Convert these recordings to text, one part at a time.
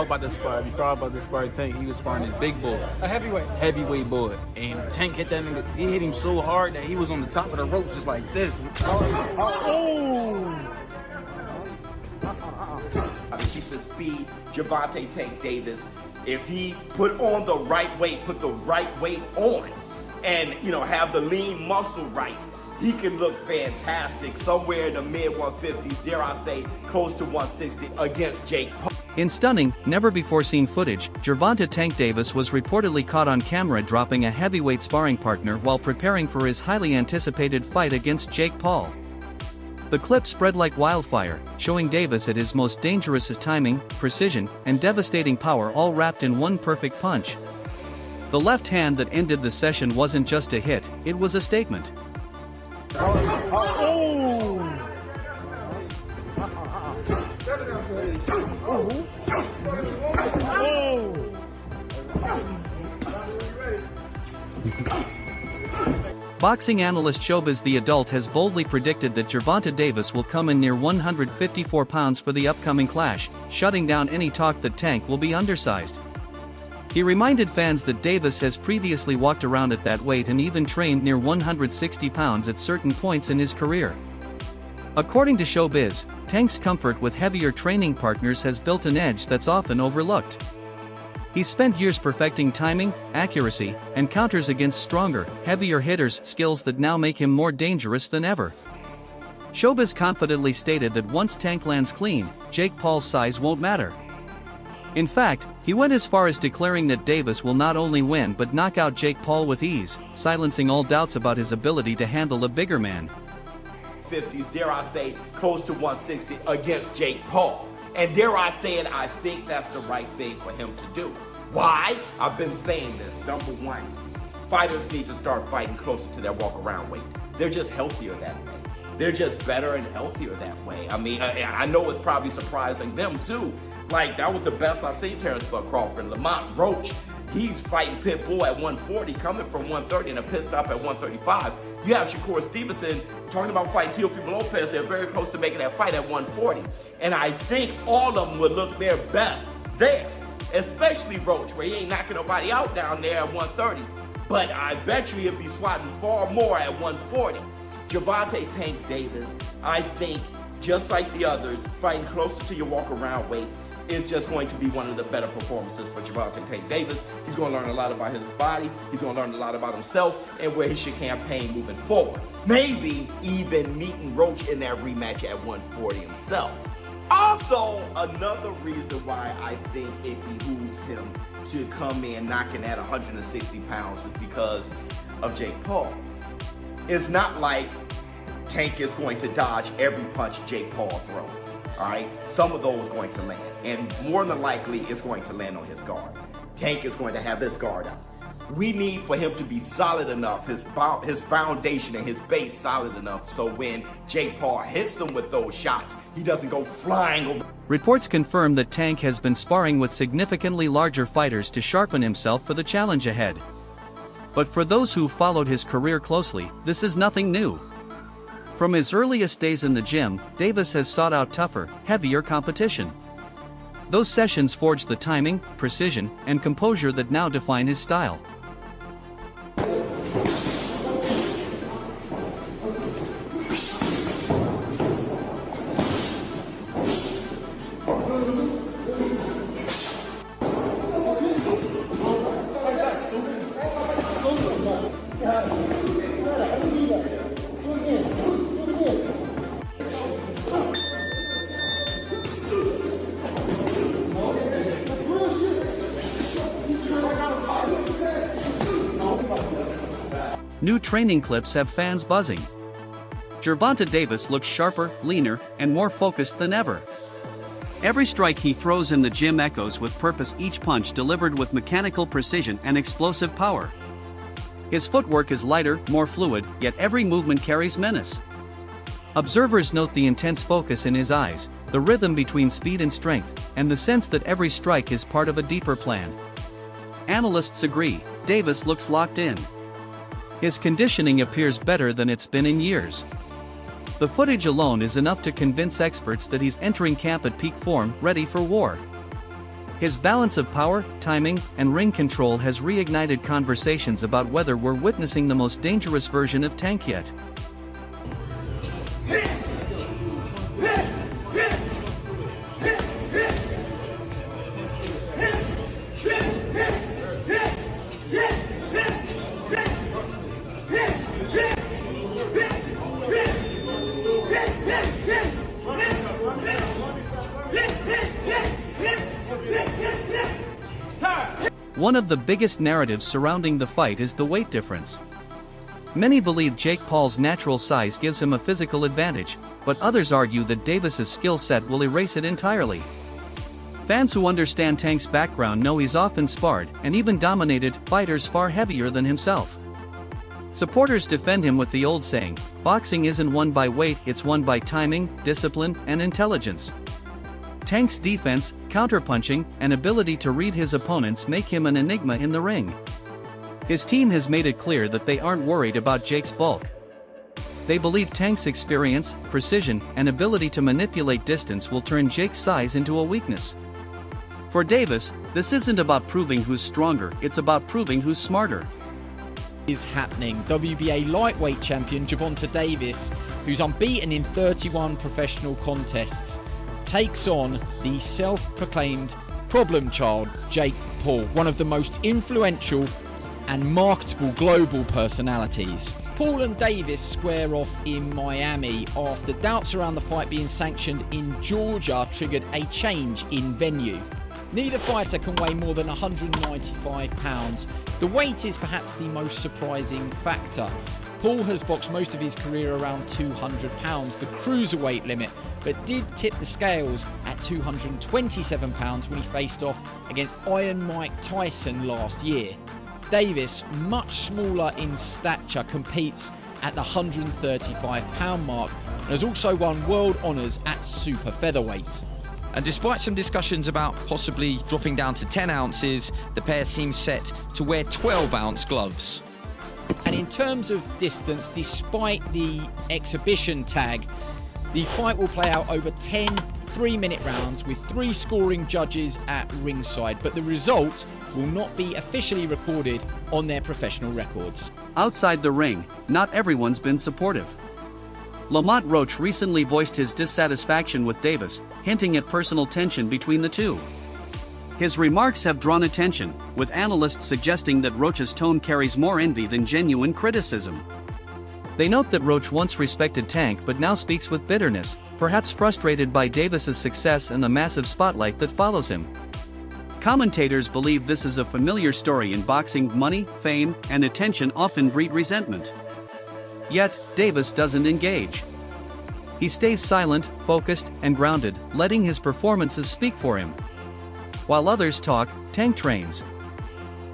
about to spar, before I was about to spar Tank, he was sparring this big boy. A heavyweight. Heavyweight boy. And Tank hit that nigga, he hit him so hard that he was on the top of the rope just like this. To keep the speed, Gervonta Tank Davis, if he put on the right weight, put the right weight on, and have the lean muscle right, he can look fantastic somewhere in the mid 150s, dare I say, close to 160 against Jake Paul. In stunning, never-before-seen footage, Gervonta Tank Davis was reportedly caught on camera dropping a heavyweight sparring partner while preparing for his highly anticipated fight against Jake Paul. The clip spread like wildfire, showing Davis at his most dangerous timing, precision, and devastating power all wrapped in one perfect punch. The left hand that ended the session wasn't just a hit, it was a statement. Boxing analyst Showbiz the Adult has boldly predicted that Gervonta Davis will come in near 154 pounds for the upcoming clash, shutting down any talk that Tank will be undersized. He reminded fans that Davis has previously walked around at that weight and even trained near 160 pounds at certain points in his career. According to Showbiz, Tank's comfort with heavier training partners has built an edge that's often overlooked. He's spent years perfecting timing, accuracy, and counters against stronger, heavier hitters, skills that now make him more dangerous than ever. Showbiz confidently stated that once Tank lands clean, Jake Paul's size won't matter. In fact, he went as far as declaring that Davis will not only win but knock out Jake Paul with ease, silencing all doubts about his ability to handle a bigger man. 50s, dare I say, close to 160 against Jake Paul. And dare I say it, I think that's the right thing for him to do. Why? I've been saying this. Number one, fighters need to start fighting closer to their walk-around weight. They're just healthier that way. They're just better and healthier that way. I mean, I know it's probably surprising them too. Like, that was the best I've seen Terrence Bud Crawford. Lamont Roach, he's fighting Pitbull at 140, coming from 130 and a pit stop at 135. You have Shakur Stevenson talking about fighting Teofimo Lopez. They're very close to making that fight at 140. And I think all of them would look their best there, especially Roach, where he ain't knocking nobody out down there at 130. But I bet you he'll be swatting far more at 140. Gervonta Tank Davis, I think, just like the others, fighting closer to your walk-around weight is just going to be one of the better performances for Gervonta Tank Davis. He's going to learn a lot about his body. He's going to learn a lot about himself and where he should campaign moving forward. Maybe even meeting Roach in that rematch at 140 himself. Also, another reason why I think it behooves him to come in knocking at 160 pounds is because of Jake Paul. It's not like Tank is going to dodge every punch Jake Paul throws, all right? Some of those are going to land, and more than likely it's going to land on his guard. Tank is going to have his guard up. We need for him to be solid enough, his foundation and his base solid enough, so when Jake Paul hits him with those shots, he doesn't go flying over. Reports confirm that Tank has been sparring with significantly larger fighters to sharpen himself for the challenge ahead. But for those who followed his career closely, this is nothing new. From his earliest days in the gym, Davis has sought out tougher, heavier competition. Those sessions forged the timing, precision, and composure that now define his style. New training clips have fans buzzing. Gervonta Davis looks sharper, leaner, and more focused than ever. Every strike he throws in the gym echoes with purpose, each punch delivered with mechanical precision and explosive power. His footwork is lighter, more fluid, yet every movement carries menace. Observers note the intense focus in his eyes, the rhythm between speed and strength, and the sense that every strike is part of a deeper plan. Analysts agree, Davis looks locked in. His conditioning appears better than it's been in years. The footage alone is enough to convince experts that he's entering camp at peak form, ready for war. His balance of power, timing, and ring control has reignited conversations about whether we're witnessing the most dangerous version of Tank yet. One of the biggest narratives surrounding the fight is the weight difference. Many believe Jake Paul's natural size gives him a physical advantage, but others argue that Davis's skill set will erase it entirely. Fans who understand Tank's background know he's often sparred and even dominated fighters far heavier than himself. Supporters defend him with the old saying, boxing isn't won by weight, it's won by timing, discipline, and intelligence. Tank's defense, counterpunching, and ability to read his opponents make him an enigma in the ring. His team has made it clear that they aren't worried about Jake's bulk. They believe Tank's experience, precision, and ability to manipulate distance will turn Jake's size into a weakness. For Davis, this isn't about proving who's stronger, it's about proving who's smarter. Is happening. WBA lightweight champion Gervonta Davis, who's unbeaten in 31 professional contests, takes on the self-proclaimed problem child Jake Paul, one of the most influential and marketable global personalities. Paul and Davis square off in Miami after doubts around the fight being sanctioned in Georgia triggered a change in venue. Neither fighter can weigh more than 195 pounds. The weight is perhaps the most surprising factor. Paul has boxed most of his career around 200 pounds, the cruiserweight limit, but did tip the scales at 227 pounds when he faced off against Iron Mike Tyson last year. Davis, much smaller in stature, competes at the 135 pound mark and has also won world honours at super featherweight. And despite some discussions about possibly dropping down to 10 ounces, the pair seem set to wear 12-ounce gloves. And in terms of distance, despite the exhibition tag, the fight will play out over 10 3-minute rounds with 3 scoring judges at ringside, but the result will not be officially recorded on their professional records. Outside the ring, not everyone's been supportive. Lamont Roach recently voiced his dissatisfaction with Davis, hinting at personal tension between the two. His remarks have drawn attention, with analysts suggesting that Roach's tone carries more envy than genuine criticism. They note that Roach once respected Tank but now speaks with bitterness, perhaps frustrated by Davis's success and the massive spotlight that follows him. Commentators believe this is a familiar story in boxing. Money, fame, and attention often breed resentment. Yet, Davis doesn't engage. He stays silent, focused, and grounded, letting his performances speak for him. While others talk, Tank trains.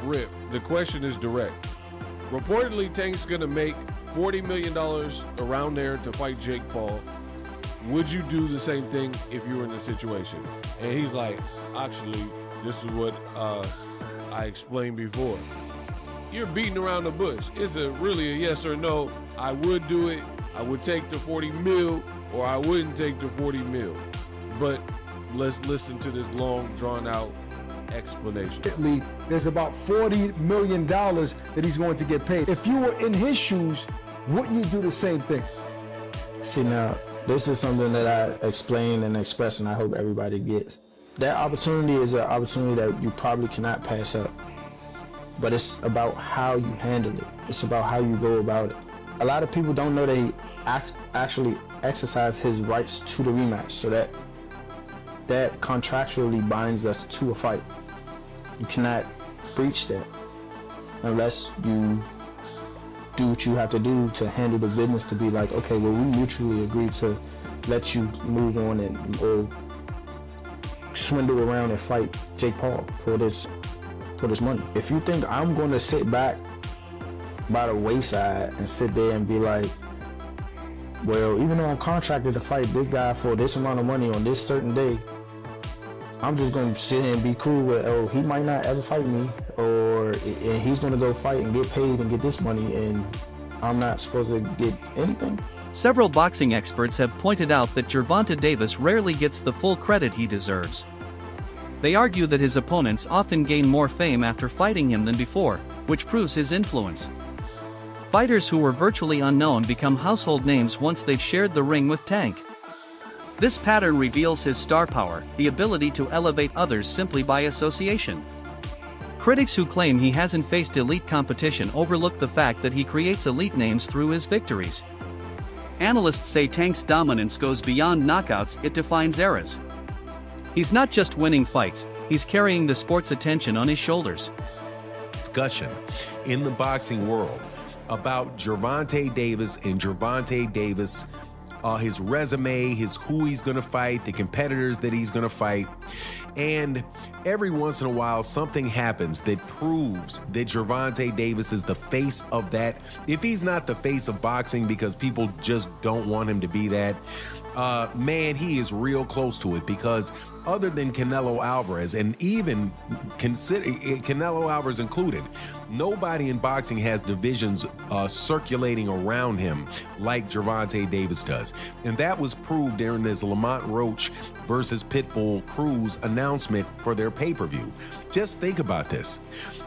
Rip, the question is direct. Reportedly, Tank's gonna make $40 million around there to fight Jake Paul. Would you do the same thing if you were in the situation? And he's like, actually, this is what I explained before. You're beating around the bush. It's really a yes or no. I would do it. I would take the 40 mil, or I wouldn't take the 40 mil. But let's listen to this long, drawn-out explanation. There's about $40 million that he's going to get paid. If you were in his shoes, wouldn't you do the same thing? See, now, this is something that I explain and express, and I hope everybody gets. That opportunity is an opportunity that you probably cannot pass up. But it's about how you handle it. It's about how you go about it. A lot of people don't know they actually exercise his rights to the rematch, so that contractually binds us to a fight. You cannot breach that unless you do what you have to do to handle the business, to be like, okay, well, we mutually agree to let you move on and or swindle around and fight Jake Paul for this money. If you think I'm going to sit back by the wayside and sit there and be like, well, even though I'm contracted to fight this guy for this amount of money on this certain day, I'm just going to sit here and be cool with, oh, he might not ever fight me, and he's going to go fight and get paid and get this money, and I'm not supposed to get anything? Several boxing experts have pointed out that Gervonta Davis rarely gets the full credit he deserves. They argue that his opponents often gain more fame after fighting him than before, which proves his influence. Fighters who were virtually unknown become household names once they've shared the ring with Tank. This pattern reveals his star power, the ability to elevate others simply by association. Critics who claim he hasn't faced elite competition overlook the fact that he creates elite names through his victories. Analysts say Tank's dominance goes beyond knockouts, it defines eras. He's not just winning fights, he's carrying the sport's attention on his shoulders. Discussion in the boxing world about Gervonta Davis and Gervonta Davis, his resume, who he's going to fight, the competitors that he's going to fight. And every once in a while, something happens that proves that Gervonta Davis is the face of that. If he's not the face of boxing because people just don't want him to be that, man, he is real close to it, because other than Canelo Alvarez, and even consider Canelo Alvarez included, nobody in boxing has divisions circulating around him like Gervonta Davis does. And that was proved during this Lamont Roach versus Pitbull Cruz announcement for their pay-per-view. Just think about this.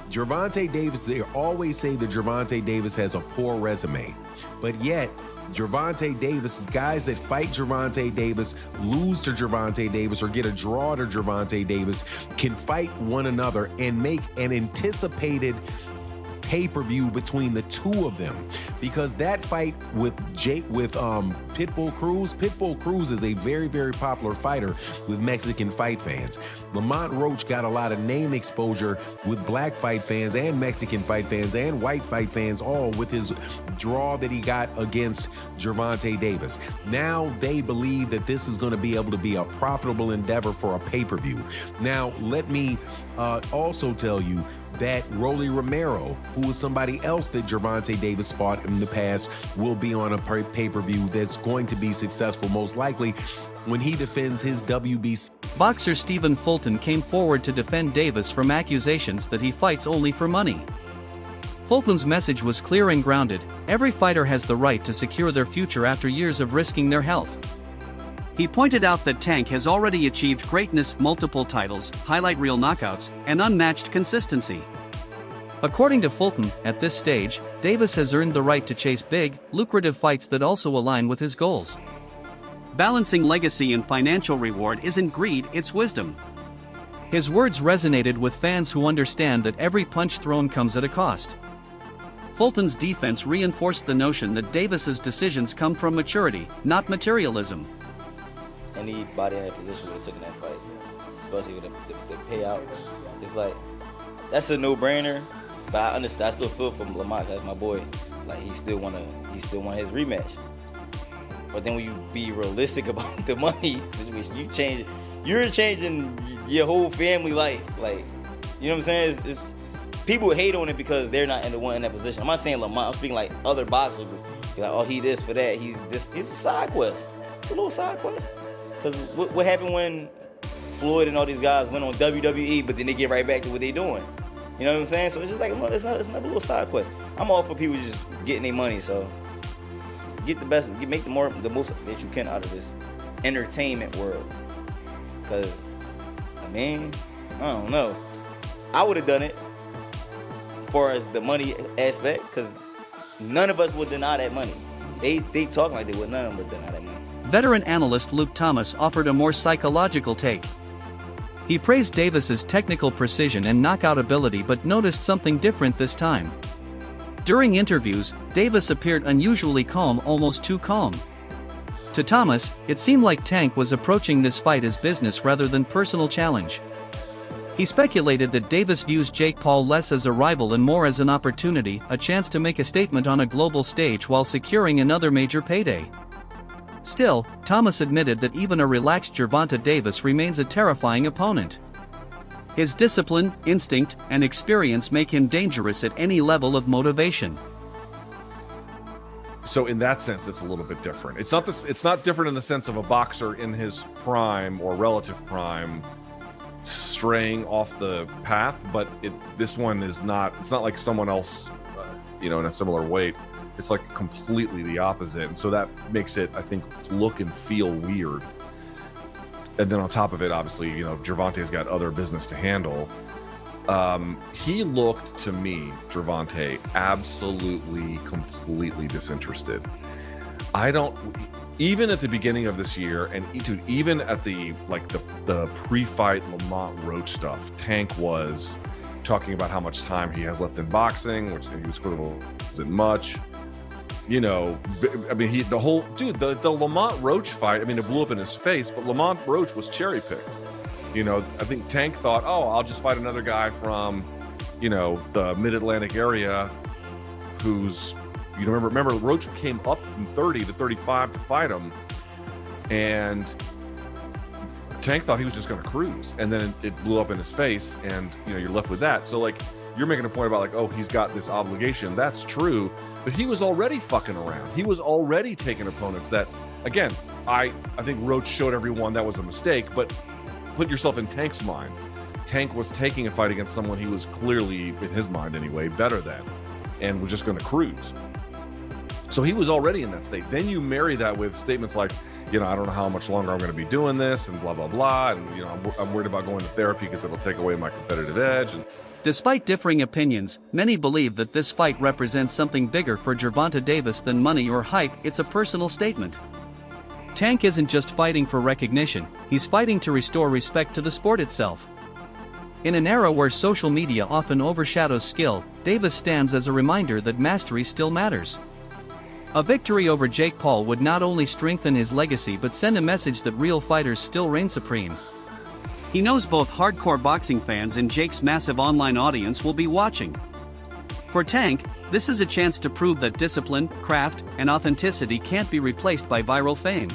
Gervonta Davis, they always say that Gervonta Davis has a poor resume, but yet Gervonta Davis, guys that fight Gervonta Davis, lose to Gervonta Davis, or get a draw to Gervonta Davis, can fight one another and make an anticipated pay-per-view between the two of them. Because that fight with Pitbull Cruz is a very, very popular fighter with Mexican fight fans. Lamont Roach got a lot of name exposure with black fight fans and Mexican fight fans and white fight fans, all with his draw that he got against Gervonta Davis. Now they believe that this is going to be able to be a profitable endeavor for a pay-per-view. Now let me also tell you that Rolly Romero, who is somebody else that Gervonta Davis fought in the past, will be on a pay-per-view that's going to be successful, most likely, when he defends his WBC. Boxer Stephen Fulton came forward to defend Davis from accusations that he fights only for money. Fulton's message was clear and grounded: every fighter has the right to secure their future after years of risking their health. He pointed out that Tank has already achieved greatness, multiple titles, highlight reel knockouts, and unmatched consistency. According to Fulton, at this stage, Davis has earned the right to chase big, lucrative fights that also align with his goals. Balancing legacy and financial reward isn't greed, it's wisdom. His words resonated with fans who understand that every punch thrown comes at a cost. Fulton's defense reinforced the notion that Davis's decisions come from maturity, not materialism. Anybody in that position would have taken that fight, especially with the payout. It's like, that's a no-brainer, but I understand. I still feel for Lamont, that's my boy. Like, he still want his rematch. But then when you be realistic about the money situation, you're changing your whole family life. Like, you know what I'm saying? It's people hate on it because they're not in that position. I'm not saying Lamont. I'm speaking like other boxers. Like, oh, he this for that. He's a side quest. It's a little side quest. Because what happened when Floyd and all these guys went on WWE, but then they get right back to what they doing? You know what I'm saying? So it's just like, it's another little side quest. I'm all for people just getting their money, so get the best, make the most that you can out of this entertainment world. Because, I mean, I don't know. I would have done it as far as the money aspect, because none of us would deny that money. They talk like they would, none of them would deny that money. Veteran analyst Luke Thomas offered a more psychological take. He praised Davis's technical precision and knockout ability, but noticed something different this time. During interviews, Davis appeared unusually calm, almost too calm. To Thomas, it seemed like Tank was approaching this fight as business rather than personal challenge. He speculated that Davis views Jake Paul less as a rival and more as an opportunity, a chance to make a statement on a global stage while securing another major payday. Still, Thomas admitted that even a relaxed Gervonta Davis remains a terrifying opponent. His discipline, instinct, and experience make him dangerous at any level of motivation. So in that sense, it's a little bit different. It's not different in the sense of a boxer in his prime or relative prime straying off the path, but this one is not. It's not like someone else, in a similar weight. It's like completely the opposite, and so that makes it, I think, look and feel weird. and then on top of it, obviously, you know, Gervonta's got other business to handle. He looked to me, Gervonta, absolutely, completely disinterested. Even at the beginning of this year, and even at the pre-fight Lamont Roach stuff, Tank was talking about how much time he has left in boxing, which he was critical isn't much. You know, I mean, the Lamont Roach fight, I mean, it blew up in his face, but Lamont Roach was cherry-picked. You know, I think Tank thought, oh, I'll just fight another guy from, you know, the Mid-Atlantic area who's, you know, remember Roach came up from 30 to 35 to fight him, and Tank thought he was just going to cruise, and then it blew up in his face, and, you know, you're left with that. So, like, you're making a point about, like, oh, he's got this obligation. That's true, but he was already fucking around. He was already taking opponents that, again, I think Roach showed everyone that was a mistake, but put yourself in Tank's mind. Tank was taking a fight against someone he was clearly, in his mind anyway, better than, and was just going to cruise. So he was already in that state. Then you marry that with statements like, you know, I don't know how much longer I'm going to be doing this, and blah, blah, blah. And, you know, I'm worried about going to therapy because it'll take away my competitive edge. And despite differing opinions, many believe that this fight represents something bigger for Gervonta Davis than money or hype. It's a personal statement. Tank isn't just fighting for recognition, he's fighting to restore respect to the sport itself. In an era where social media often overshadows skill, Davis stands as a reminder that mastery still matters. A victory over Jake Paul would not only strengthen his legacy but send a message that real fighters still reign supreme. He knows both hardcore boxing fans and Jake's massive online audience will be watching. For Tank, this is a chance to prove that discipline, craft, and authenticity can't be replaced by viral fame.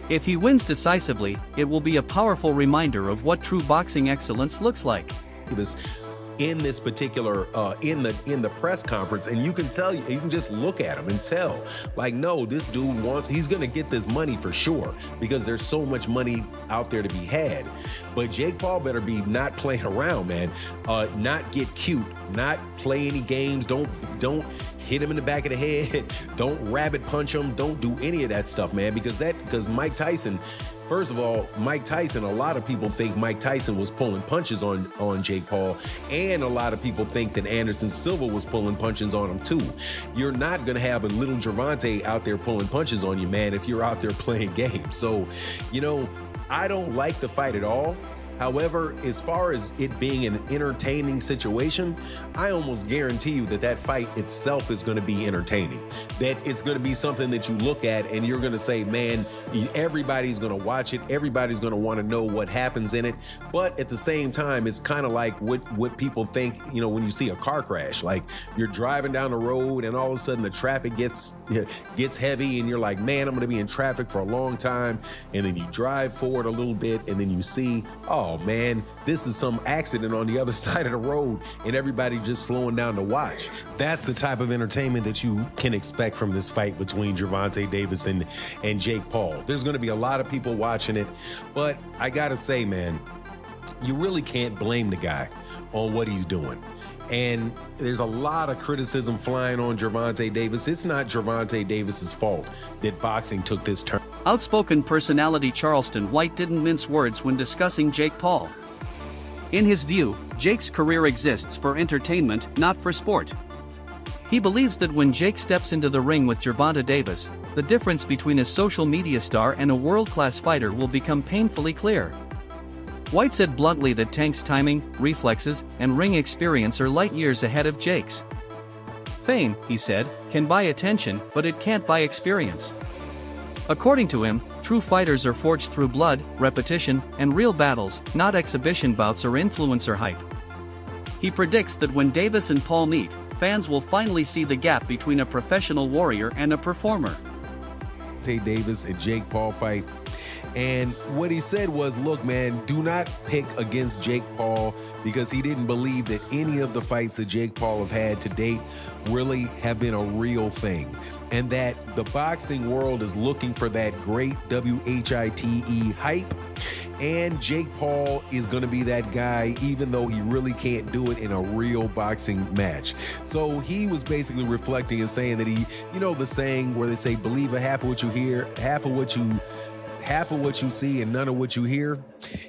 If he wins decisively, it will be a powerful reminder of what true boxing excellence looks like. In this particular in the press conference, and you can just look at him and tell, like, no, this dude he's gonna get this money for sure, because there's so much money out there to be had. But Jake Paul better be not playing around, man. Not get cute, not play any games, don't hit him in the back of the head, don't rabbit punch him, don't do any of that stuff, man, because Mike Tyson, first of all, Mike Tyson, a lot of people think Mike Tyson was pulling punches on Jake Paul, and a lot of people think that Anderson Silva was pulling punches on him too. You're not going to have a little Gervonta out there pulling punches on you, man, if you're out there playing games. So, you know, I don't like the fight at all. However, as far as it being an entertaining situation, I almost guarantee you that fight itself is going to be entertaining. That it's going to be something that you look at and you're going to say, man, everybody's going to watch it. Everybody's going to want to know what happens in it. But at the same time, it's kind of like what people think, you know, when you see a car crash. Like, you're driving down the road and all of a sudden the traffic gets heavy and you're like, man, I'm going to be in traffic for a long time. And then you drive forward a little bit and then you see, oh man, this is some accident on the other side of the road, and everybody just slowing down to watch. That's the type of entertainment that you can expect from this fight between Gervonta Davis and Jake Paul. There's going to be a lot of people watching it, but I gotta say, man, you really can't blame the guy on what he's doing. And there's a lot of criticism flying on Gervonta Davis. It's not Gervonta Davis's fault that boxing took this turn. Outspoken personality Charleston White didn't mince words when discussing Jake Paul. In his view, Jake's career exists for entertainment, not for sport. He believes that when Jake steps into the ring with Gervonta Davis, the difference between a social media star and a world-class fighter will become painfully clear. White said bluntly that Tank's timing, reflexes, and ring experience are light years ahead of Jake's. Fame, he said, can buy attention, but it can't buy experience. According to him, true fighters are forged through blood, repetition, and real battles, not exhibition bouts or influencer hype. He predicts that when Davis and Paul meet, fans will finally see the gap between a professional warrior and a performer. Davis and Jake Paul fight. And what he said was, look, man, do not pick against Jake Paul, because he didn't believe that any of the fights that Jake Paul have had to date really have been a real thing. And that the boxing world is looking for that great WHITE hype. And Jake Paul is going to be that guy, even though he really can't do it in a real boxing match. So he was basically reflecting and saying that he, you know, the saying where they say, believe a half of what you hear, half of what you half of what you see and none of what you hear,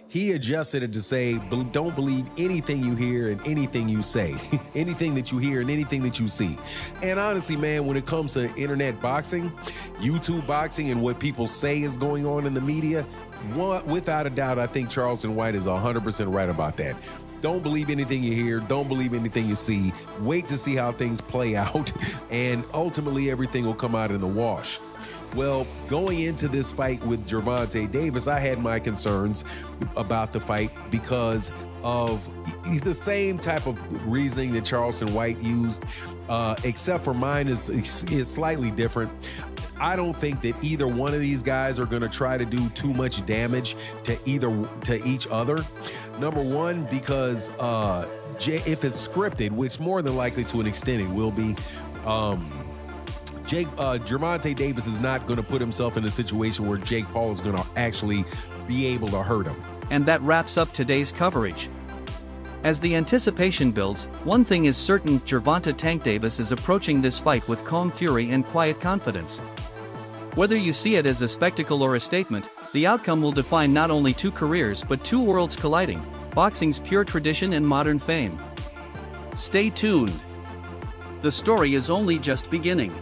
he adjusted it to say, don't believe anything you hear and anything you say, anything that you hear and anything that you see. And honestly, man, when it comes to internet boxing, YouTube boxing, and what people say is going on in the media, without a doubt, I think Charleston White is 100% right about that. Don't believe anything you hear. Don't believe anything you see. Wait to see how things play out, and ultimately everything will come out in the wash. Well, going into this fight with Gervonta Davis, I had my concerns about the fight because of the same type of reasoning that Charleston White used, except for mine is slightly different. I don't think that either one of these guys are going to try to do too much damage to each other. Number one, because if it's scripted, which more than likely to an extent it will be, Gervonta Davis is not going to put himself in a situation where Jake Paul is going to actually be able to hurt him. And that wraps up today's coverage. As the anticipation builds, one thing is certain: Gervonta Tank Davis is approaching this fight with calm fury and quiet confidence. Whether you see it as a spectacle or a statement, the outcome will define not only two careers but two worlds colliding, boxing's pure tradition and modern fame. Stay tuned. The story is only just beginning.